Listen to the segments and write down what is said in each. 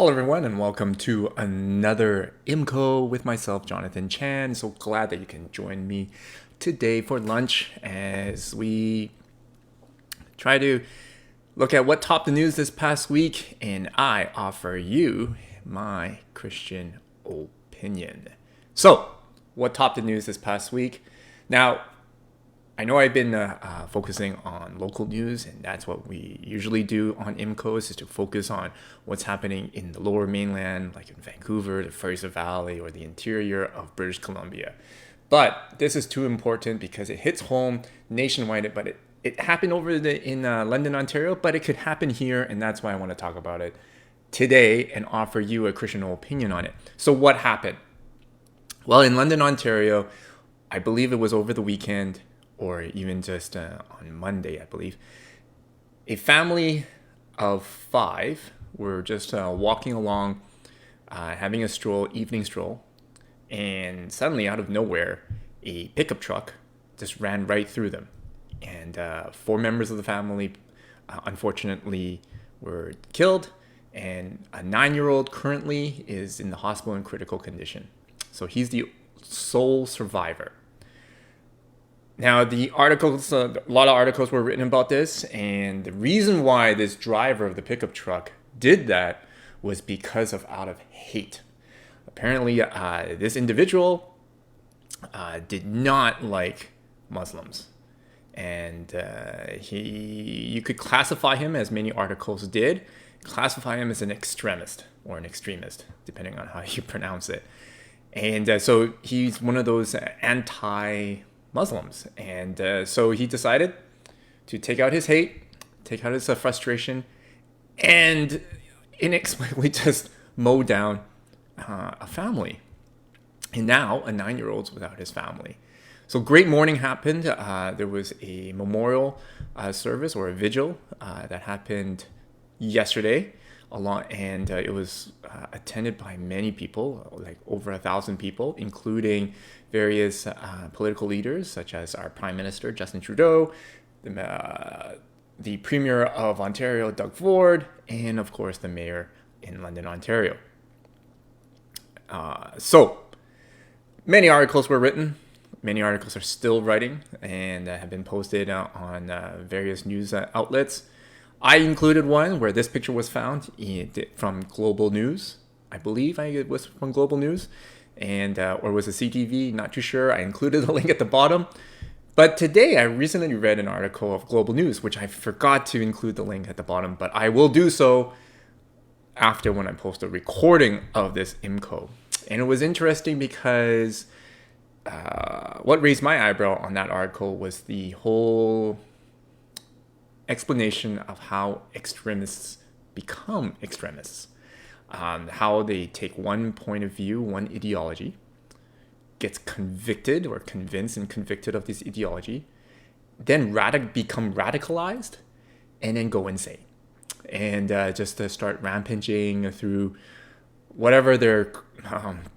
Hello, everyone, and welcome to another IMCO with myself, Jonathan Chan. So glad that you can join me today for lunch as we try to look at what topped the news this past week, and I offer you my Christian opinion. So, what topped the news this past week? Now, I know I've been focusing on local news, and that's what we usually do on IMCOs, is to focus on what's happening in the lower mainland, like in Vancouver, the Fraser Valley, or the interior of British Columbia. But this is too important because it hits home nationwide, but it happened in London, Ontario, but it could happen here, and that's why I want to talk about it today and offer you a Christian opinion on it. So what happened? Well, in London, Ontario, I believe it was over the weekend, or even just on Monday, I believe, a family of 5 were just walking along, having a stroll, evening stroll, and suddenly, out of nowhere, a pickup truck just ran right through them. And 4 members of the family, unfortunately, were killed, and a 9-year-old currently is in the hospital in critical condition. So he's the sole survivor. Now, the articles, a lot of articles were written about this, and the reason why this driver of the pickup truck did that was because of out of hate. Apparently, this individual did not like Muslims, and you could classify him, as many articles did, classify him as an extremist or an extremist, depending on how you pronounce it. And so he's one of those anti-Muslims. And so he decided to take out his hate, take out his frustration, and inexplicably just mow down a family. And now a 9-year-old's without his family. So great morning happened. There was a memorial service or a vigil that happened yesterday. And it was attended by many people, like over 1,000 people, including various political leaders, such as our Prime Minister, Justin Trudeau, the Premier of Ontario, Doug Ford, and of course the Mayor in London, Ontario. So many articles were written. Many articles are still writing and have been posted on various news outlets. I included one where this picture was found from Global News. I believe it was from Global News, and or was it CTV? Not too sure. I included the link at the bottom. But today, I recently read an article of Global News, which I forgot to include the link at the bottom, but I will do so after when I post a recording of this IMCO. And it was interesting because what raised my eyebrow on that article was the whole explanation of how extremists become extremists. How they take one point of view, one ideology, gets convicted or convinced and convicted of this ideology, then become radicalized, and then go insane. And just to start rampaging through whatever their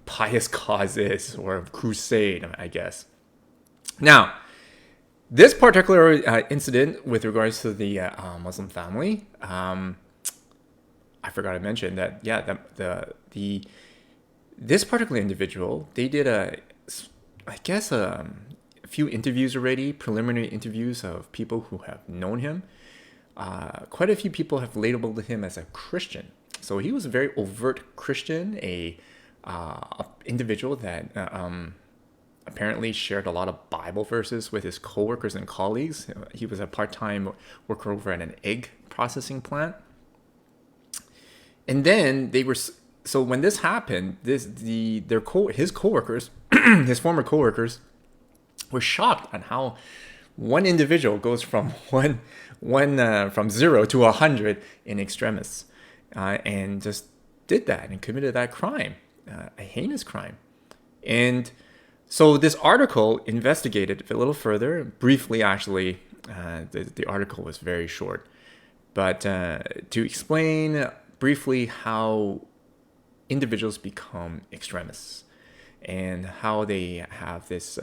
pious cause is, or crusade, I guess. Now, this particular incident with regards to the Muslim family, I forgot to mention that, this particular individual, they did a few interviews already, preliminary interviews of people who have known him. Quite a few people have labeled him as a Christian. So he was a very overt Christian, a individual that apparently shared a lot of Bible verses with his coworkers and colleagues. He was a part-time worker over at an egg processing plant. And then so when this happened, his coworkers, his former coworkers, were shocked at how one individual goes from from 0 to 100 in extremists, and just did that and committed that crime, a heinous crime. And so this article investigated a little further, briefly actually. The article was very short, but to explain briefly how individuals become extremists and how they have this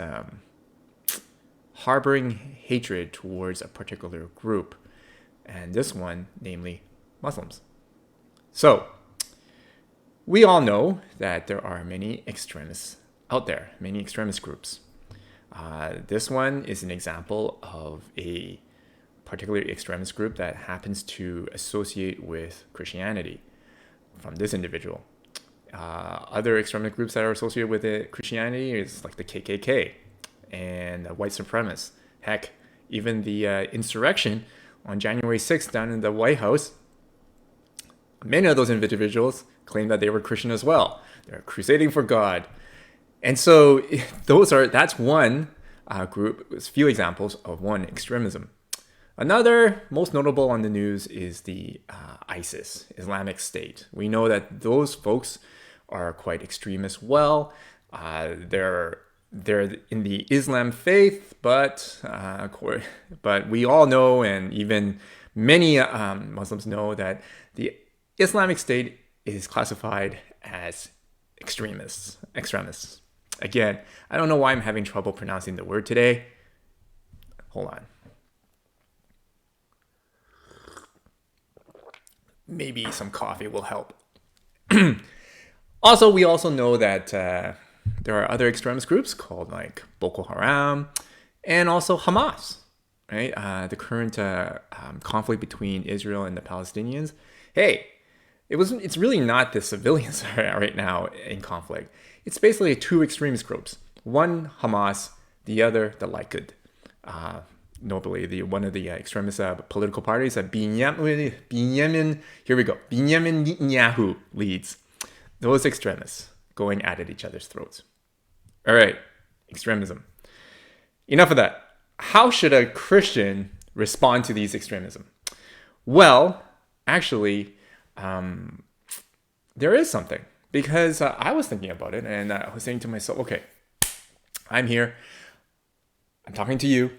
harboring hatred towards a particular group, and this one, namely Muslims. So We all know that there are many extremists out there, many extremist groups. This one is an example of a particular extremist group that happens to associate with Christianity from this individual. Other extremist groups that are associated with Christianity is like the KKK and white supremacists. Heck, even the insurrection on January 6th down in the White House, many of those individuals claim that they were Christian as well. They're crusading for God. And so that's one group, a few examples of one extremism. Another most notable on the news is the ISIS, Islamic State. We know that those folks are quite extreme as well. They're in the Islam faith, but we all know, and even many Muslims know, that the Islamic State is classified as extremists. Again, I don't know why I'm having trouble pronouncing the word today. Hold on. Maybe some coffee will help. Also, we also know that there are other extremist groups called like Boko Haram and also Hamas, right? The current conflict between Israel and the Palestinians. Hey, it's really not the civilians right now in conflict. It's basically two extremist groups. One, Hamas, the other, the Likud. Notably, one of the extremist political parties that Benjamin Netanyahu leads. Those extremists going at each other's throats. All right, extremism. Enough of that. How should a Christian respond to these extremism? Well, actually, there is something, because I was thinking about it and I was saying to myself, okay, I'm here, I'm talking to you,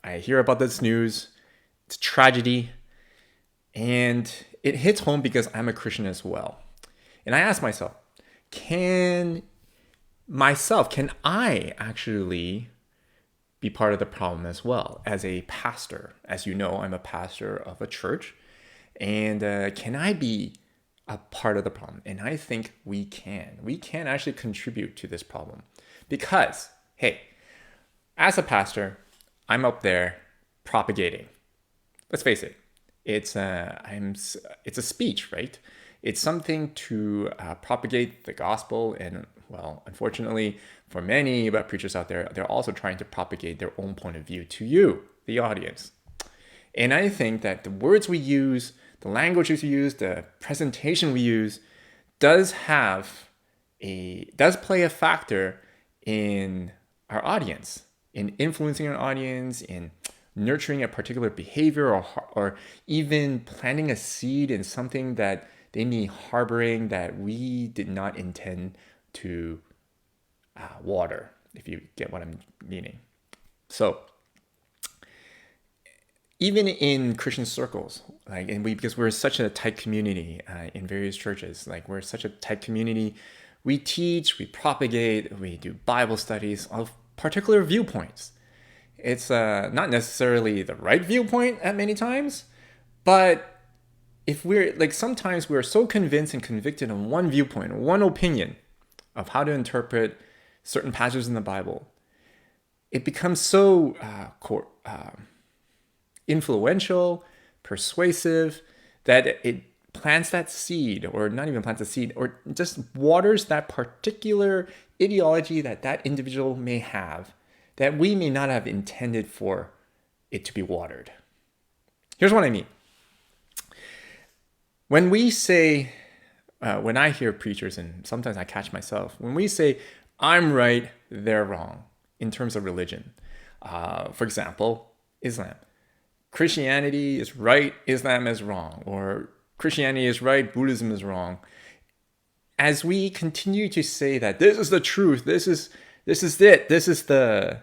I hear about this news, it's a tragedy, and it hits home because I'm a Christian as well. And I ask myself, can I actually be part of the problem as well as a pastor? As you know, I'm a pastor of a church. And can I be a part of the problem? And I think we can. We can actually contribute to this problem. Because, hey, as a pastor, I'm up there propagating. Let's face it, it's a speech, right? It's something to propagate the gospel, and well, unfortunately, for many preachers out there, they're also trying to propagate their own point of view to you, the audience. And I think that the words we use, the language we use, the presentation we use, does play a factor in our audience, in influencing our audience, in nurturing a particular behavior, or even planting a seed in something that they may be harboring that we did not intend to water, if you get what I'm meaning. So, even in Christian circles, because we're such a tight community in various churches, we're such a tight community, we teach, we propagate, we do Bible studies of particular viewpoints. It's not necessarily the right viewpoint at many times, but if sometimes we're so convinced and convicted on one viewpoint, one opinion of how to interpret certain passages in the Bible, it becomes so influential, persuasive, that it plants that seed, or not even plants a seed, or just waters that particular ideology that individual may have, that we may not have intended for it to be watered. Here's what I mean. When we say, when I hear preachers, and sometimes I catch myself, when we say, I'm right, they're wrong, in terms of religion. For example, Islam. Christianity is right, Islam is wrong. Or Christianity is right, Buddhism is wrong. As we continue to say that this is the truth, this is it, this is the...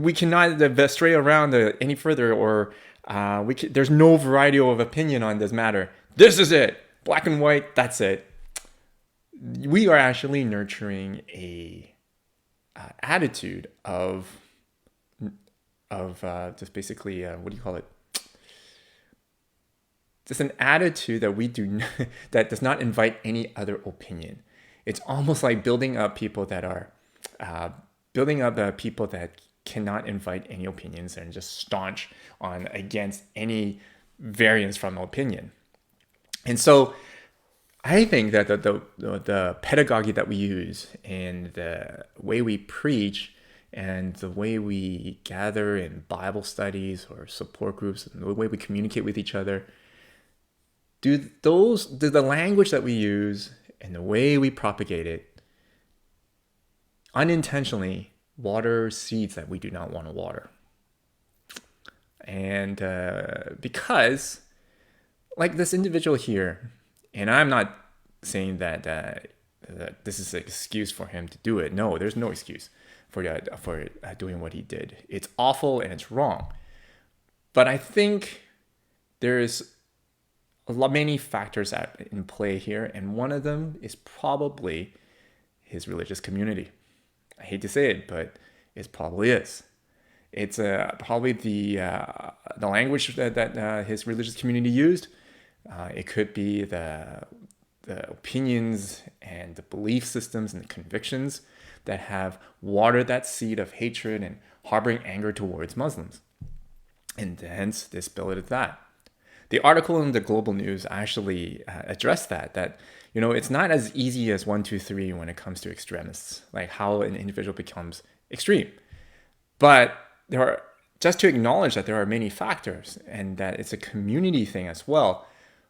we cannot stray around any further, or there's no variety of opinion on this matter. This is it, black and white. That's it. We are actually nurturing a attitude of just basically what do you call it? just an attitude that we do that does not invite any other opinion. It's almost like building up people that are building up people that cannot invite any opinions and just staunch on against any variance from opinion. And so I think that the pedagogy that we use and the way we preach and the way we gather in Bible studies or support groups and the way we communicate with each other, do the language that we use and the way we propagate it unintentionally water seeds that we do not want to water? And because, like this individual here, and I'm not saying that this is an excuse for him to do it. No, there's no excuse for doing what he did. It's awful and it's wrong. But I think there's many factors in play here, and one of them is probably his religious community. I hate to say it, but it probably is. It's probably the language that his religious community used. It could be the opinions and the belief systems and the convictions that have watered that seed of hatred and harboring anger towards Muslims. And hence, this built that. The article in the Global News actually addressed that it's not as easy as 1, 2, 3 when it comes to extremists, like how an individual becomes extreme. But just to acknowledge that there are many factors and that it's a community thing as well.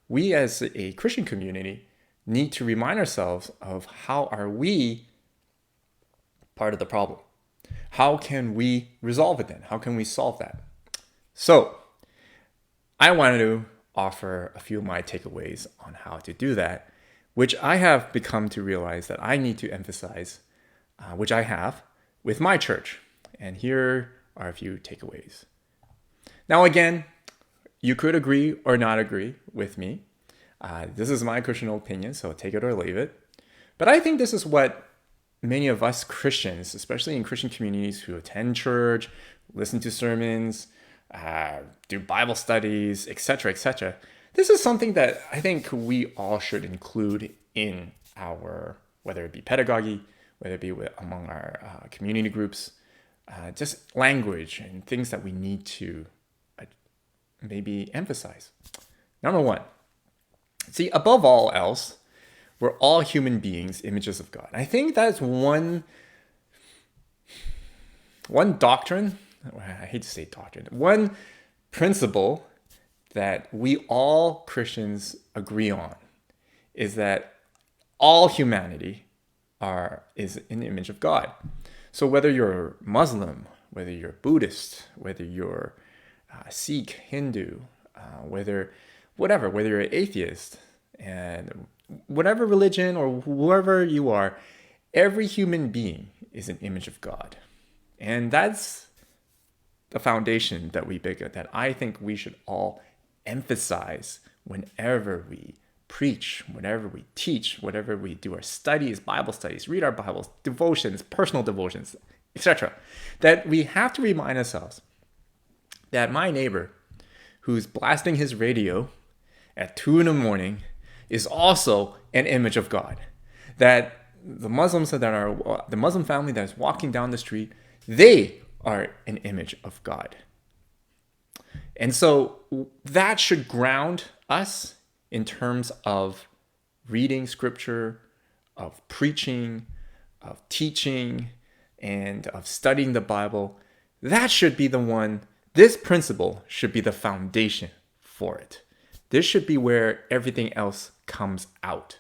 We as a Christian community need to remind ourselves of how are we part of the problem? How can we resolve it then? How can we solve that? So I wanted to offer a few of my takeaways on how to do that, which I have become to realize that I need to emphasize, which I have with my church. And here are a few takeaways. Now, again, you could agree or not agree with me. This is my Christian opinion, so take it or leave it. But I think this is what many of us Christians, especially in Christian communities who attend church, listen to sermons, do Bible studies, etc., this is something that I think we all should include in our, whether it be pedagogy, whether it be among our community groups, just language and things that we need to maybe emphasize. Number one, see, above all else, we're all human beings, images of God. I think that's one doctrine, I hate to say doctrine, one principle that we all Christians agree on is that all humanity is an image of God. So whether you're Muslim, whether you're Buddhist, whether you're Sikh, Hindu, whether you're an atheist, and whatever religion or whoever you are, every human being is an image of God. And that's the foundation that I think we should all emphasize whenever we preach, whenever we teach, whenever we do our studies, Bible studies, read our Bibles, devotions, personal devotions, etc. That we have to remind ourselves that my neighbor who's blasting his radio at 2 a.m. is also an image of God. That the Muslim family that is walking down the street, they are an image of God. And so that should ground us in terms of reading scripture, of preaching, of teaching, and of studying the Bible. That should be this principle should be the foundation for it. This should be where everything else comes out.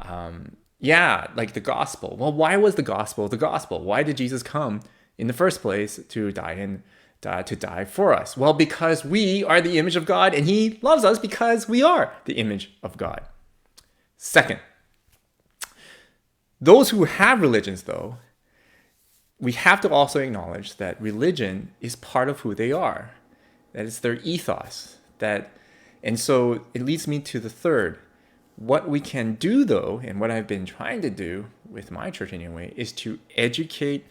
Like the gospel. Well, why was the gospel the gospel? Why did Jesus come in the first place to die for us? Well, because we are the image of God, and he loves us because we are the image of God. Second, those who have religions, though, we have to also acknowledge that religion is part of who they are. That is their ethos. And so it leads me to the third. What we can do, though, and what I've been trying to do with my church anyway, is to educate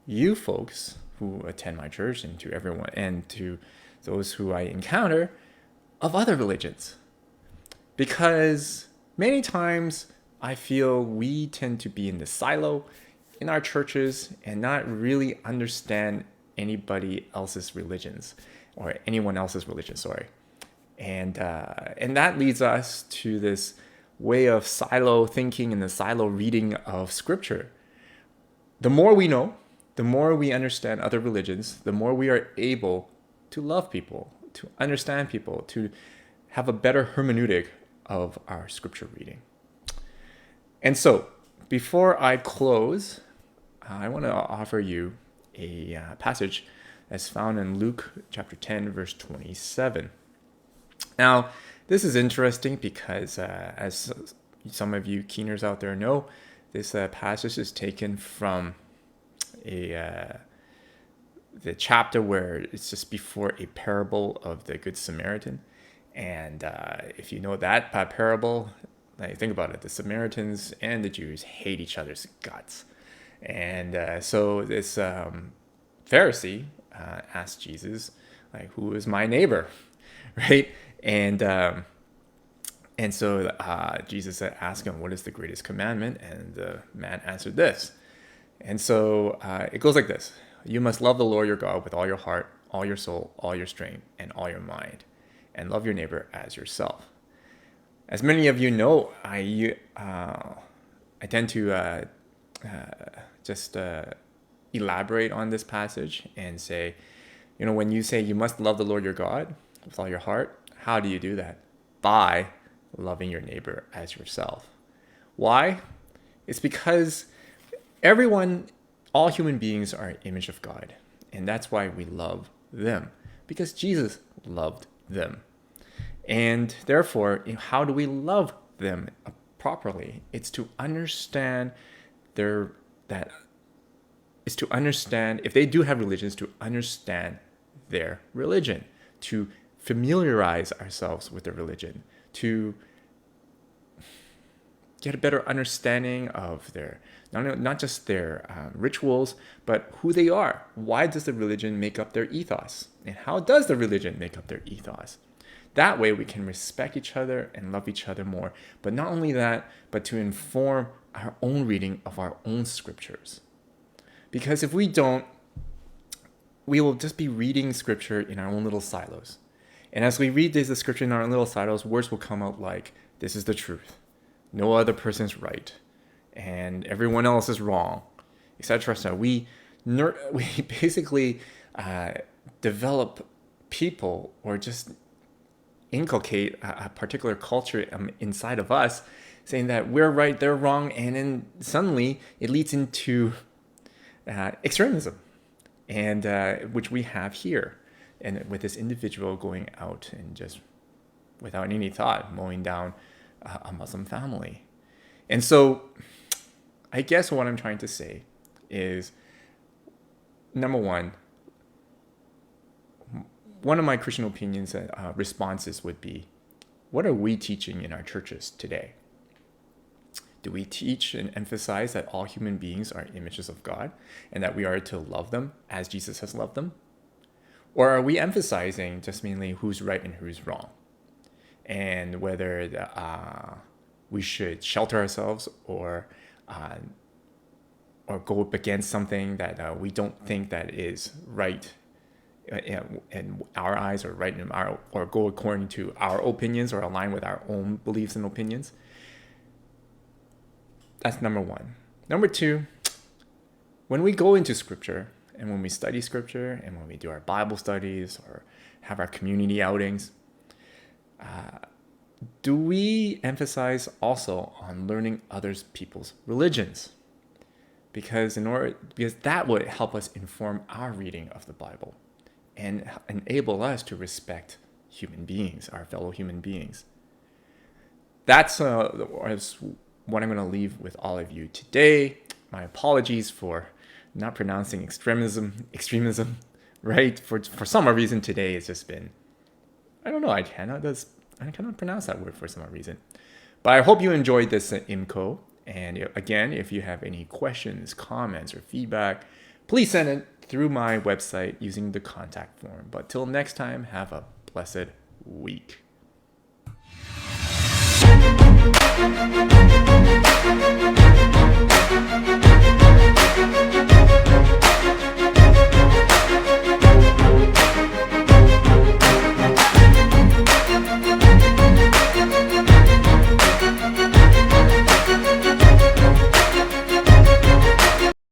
you folks who attend my church and to everyone and to those who I encounter of other religions. Because many times I feel we tend to be in the silo in our churches and not really understand anybody else's religions or anyone else's religion, sorry. And that leads us to this way of silo thinking and the silo reading of scripture. The more we know, the more we understand other religions, the more we are able to love people, to understand people, to have a better hermeneutic of our scripture reading. And so, before I close, I want to offer you a passage that's found in Luke chapter 10, verse 27. Now, this is interesting because, as some of you keeners out there know, this passage is taken from the chapter where it's just before a parable of the Good Samaritan. And if you know that parable, like, think about it. The Samaritans and the Jews hate each other's guts. And so this Pharisee asked Jesus, like, who is my neighbor? Right? And so Jesus asked him, what is the greatest commandment? And the man answered this. And so it goes like this. You must love the Lord your God with all your heart, all your soul, all your strength, and all your mind, and love your neighbor as yourself. As many of you know, I tend to just elaborate on this passage and say, when you say you must love the Lord your God with all your heart, how do you do that? By loving your neighbor as yourself. Why? It's because all human beings are an image of God. And that's why we love them. Because Jesus loved them. And therefore, how do we love them properly? It's to understand if they do have religions, to understand their religion, to familiarize ourselves with their religion, to get a better understanding of their not just their rituals, but who they are. Why does the religion make up their ethos? And how does the religion make up their ethos? That way we can respect each other and love each other more. But not only that, but to inform our own reading of our own scriptures. Because if we don't, we will just be reading scripture in our own little silos. And as we read the scripture in our own little silos, words will come out like, this is the truth. No other person's right. And everyone else is wrong, etc. So we basically develop people, or just inculcate a particular culture inside of us, saying that we're right, they're wrong, and then suddenly it leads into extremism, and which we have here, and with this individual going out and just without any thought mowing down a Muslim family. And so I guess what I'm trying to say is, number one of my Christian opinions responses would be, what are we teaching in our churches today? Do we teach and emphasize that all human beings are images of God and that we are to love them as Jesus has loved them? Or are we emphasizing just mainly who's right and who's wrong? And whether we should shelter ourselves or go up against something that we don't think that is right in our eyes, or right in or go according to our opinions or align with our own beliefs and opinions. That's number one. Number two, when we go into scripture and when we study scripture and when we do our Bible studies or have our community outings, do we emphasize also on learning other people's religions? Because that would help us inform our reading of the Bible and enable us to respect human beings, our fellow human beings. That's what I'm going to leave with all of you today. My apologies for not pronouncing extremism, right? For some reason today it's just been, I don't know, I cannot pronounce that word for some reason. But I hope you enjoyed this IMCO. And again, if you have any questions, comments, or feedback, please send it through my website using the contact form. But till next time, have a blessed week.